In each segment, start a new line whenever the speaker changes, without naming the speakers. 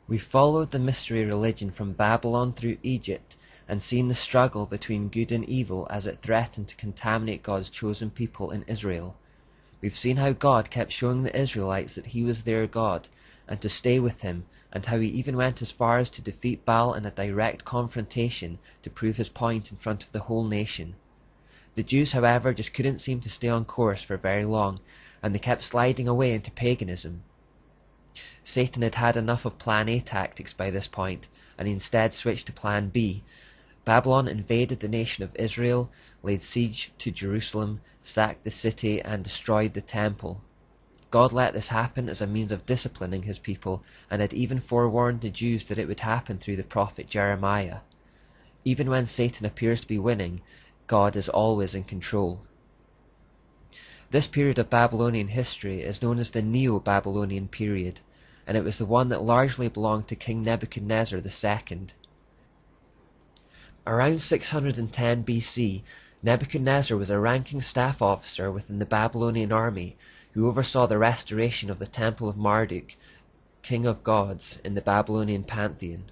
We followed the mystery religion from Babylon through Egypt and seen the struggle between good and evil as it threatened to contaminate God's chosen people in Israel. We've seen how God kept showing the Israelites that he was their God and to stay with him, and how he even went as far as to defeat Baal in a direct confrontation to prove his point in front of the whole nation. The Jews, however, just couldn't seem to stay on course for very long, and they kept sliding away into paganism. Satan had had enough of Plan A tactics by this point, and he instead switched to Plan B. Babylon invaded the nation of Israel, laid siege to Jerusalem, sacked the city, and destroyed the temple. God let this happen as a means of disciplining his people, and had even forewarned the Jews that it would happen through the prophet Jeremiah. Even when Satan appears to be winning, God is always in control. This period of Babylonian history is known as the Neo-Babylonian period, and it was the one that largely belonged to King Nebuchadnezzar II. Around 610 BC, Nebuchadnezzar was a ranking staff officer within the Babylonian army who oversaw the restoration of the Temple of Marduk, king of gods, in the Babylonian pantheon.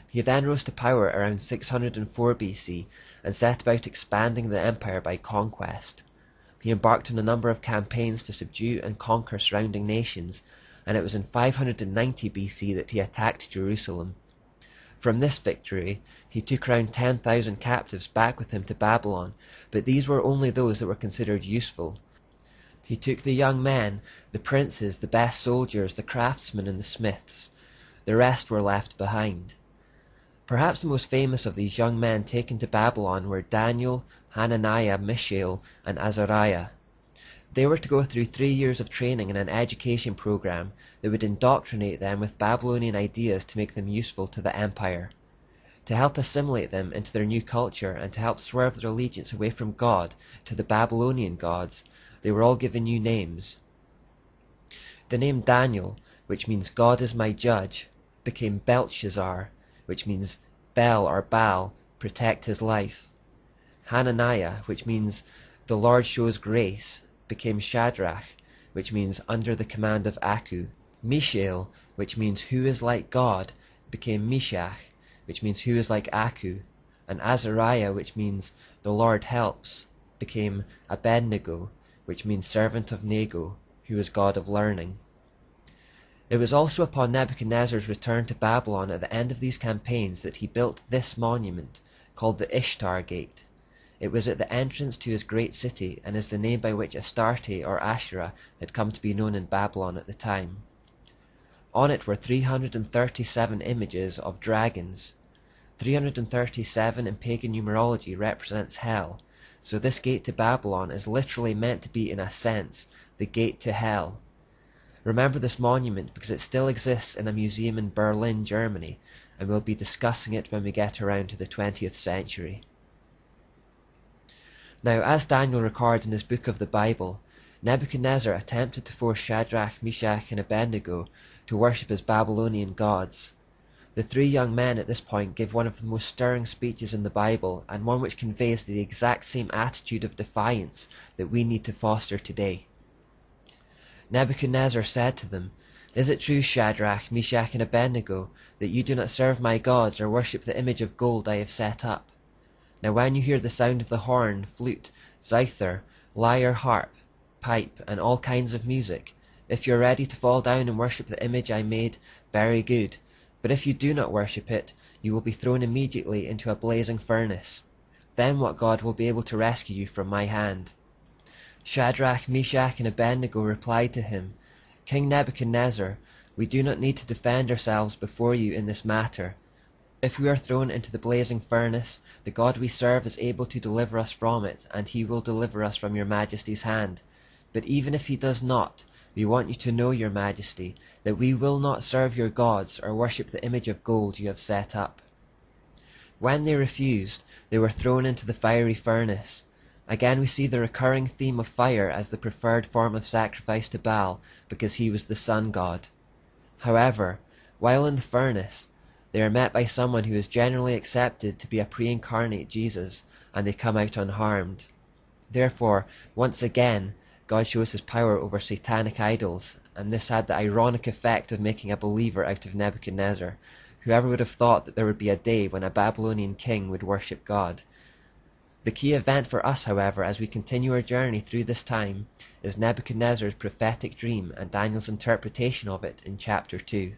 He then rose to power around 604 BC and set about expanding the empire by conquest. He embarked on a number of campaigns to subdue and conquer surrounding nations, and it was in 590 BC that he attacked Jerusalem. From this victory, he took around 10,000 captives back with him to Babylon, but these were only those that were considered useful. He took the young men, the princes, the best soldiers, the craftsmen, and the smiths. The rest were left behind. Perhaps the most famous of these young men taken to Babylon were Daniel, Hananiah, Mishael, and Azariah. They were to go through 3 years of training in an education program that would indoctrinate them with Babylonian ideas to make them useful to the empire. To help assimilate them into their new culture and to help swerve their allegiance away from God to the Babylonian gods, they were all given new names. The name Daniel, which means God is my judge, became Belshazzar, which means Bel or Baal, protect his life. Hananiah, which means the Lord shows grace, became Shadrach, which means under the command of Aku. Mishael, which means who is like God, became Meshach, which means who is like Aku. And Azariah, which means the Lord helps, became Abednego, which means servant of Nego, who is God of learning. It was also upon Nebuchadnezzar's return to Babylon at the end of these campaigns that he built this monument, called the Ishtar Gate. It was at the entrance to his great city, and is the name by which Astarte or Asherah had come to be known in Babylon at the time. On it were 337 images of dragons. 337 in pagan numerology represents hell, so this gate to Babylon is literally meant to be, in a sense, the gate to hell. Remember this monument because it still exists in a museum in Berlin, Germany, and we'll be discussing it when we get around to the 20th century. Now, as Daniel records in his book of the Bible, Nebuchadnezzar attempted to force Shadrach, Meshach, and Abednego to worship his Babylonian gods. The 3 young men at this point give one of the most stirring speeches in the Bible, and one which conveys the exact same attitude of defiance that we need to foster today. Nebuchadnezzar said to them, "Is it true, Shadrach, Meshach, and Abednego, that you do not serve my gods or worship the image of gold I have set up? Now when you hear the sound of the horn, flute, zither, lyre, harp, pipe, and all kinds of music, if you are ready to fall down and worship the image I made, very good. But if you do not worship it, you will be thrown immediately into a blazing furnace. Then what God will be able to rescue you from my hand?" Shadrach, Meshach, and Abednego replied to him, "King Nebuchadnezzar, we do not need to defend ourselves before you in this matter. If we are thrown into the blazing furnace, the God we serve is able to deliver us from it, and he will deliver us from your majesty's hand. But even if he does not, we want you to know, your majesty, that we will not serve your gods or worship the image of gold you have set up." When they refused, they were thrown into the fiery furnace. Again we see the recurring theme of fire as the preferred form of sacrifice to Baal, because he was the sun god. However, while in the furnace, they are met by someone who is generally accepted to be a pre-incarnate Jesus, and they come out unharmed. Therefore, once again, God shows his power over satanic idols, and this had the ironic effect of making a believer out of Nebuchadnezzar. Whoever would have thought that there would be a day when a Babylonian king would worship God? The key event for us, however, as we continue our journey through this time, is Nebuchadnezzar's prophetic dream and Daniel's interpretation of it in chapter 2.